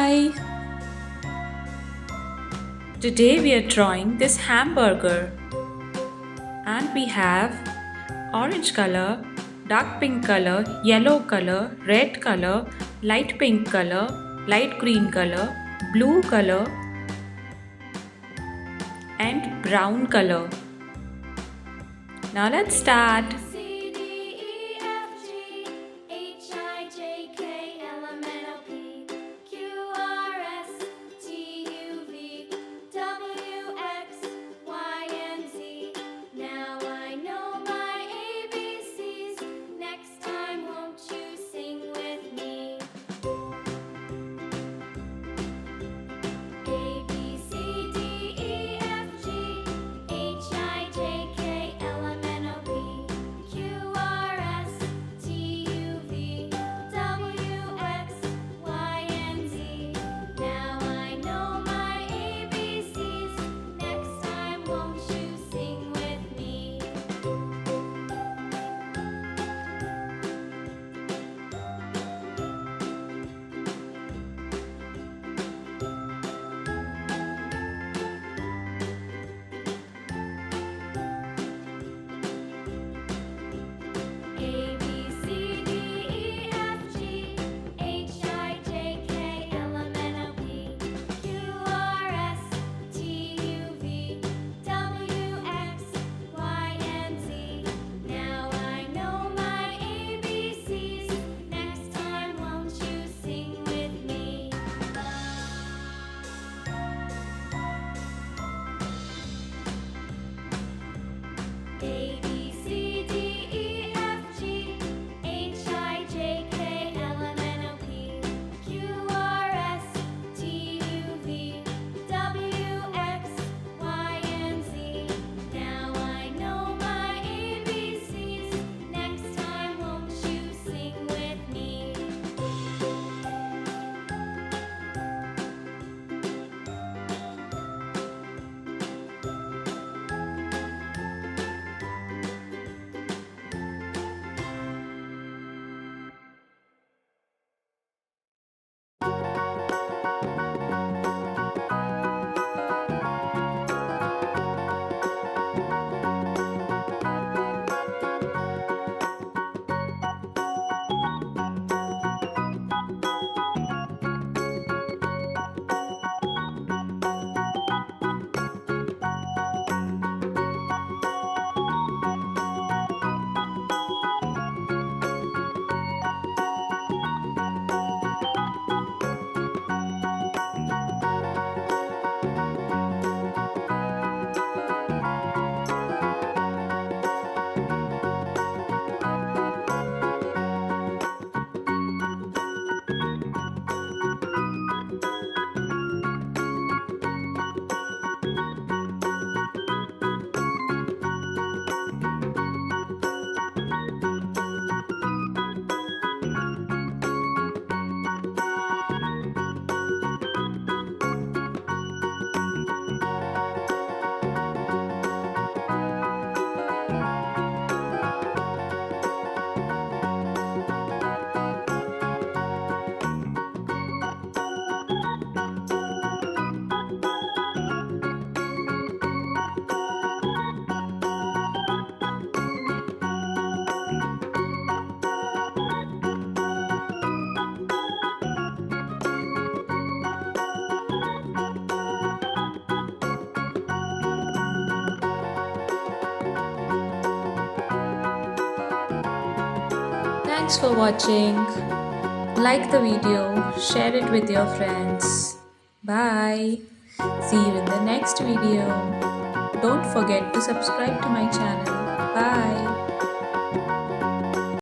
Hi! Today we are drawing this hamburger and we have orange color, dark pink color, yellow color, red color, light pink color, light green color, blue color and brown color. Now let's start. C, D, E, F, G, H, I, J, K, L, M, N, O, P, Q, R, S, T, U, V, W, X, Y, and Z. Now I know my ABCs. Next time, won't you sing with me? A, B, C, D, E, F, G, H, I, J, K, L, M, N, O, P, Q, R, S, T, U, V, W, X, Y, and Z. Now I know my ABCs. Next time, won't you sing with me? A, B, C, D, E, F, G, H, I, J, K, L, M, N, O, P, Q, R, S, T, U, V, W, X, Y, and Z. Now I know my ABCs. Next time, won't you sing with me? A, B, C, D, E, F, G, H, I, J, K, L, M, N, O, P, Q, R, S, T, U, V, W, X, Y, and Z. Now I know my ABCs. Next time, won't you sing with me? Thanks for watching. Like the video, share it with your friends. Bye. See you in the next video. Don't forget to subscribe to my channel. Bye.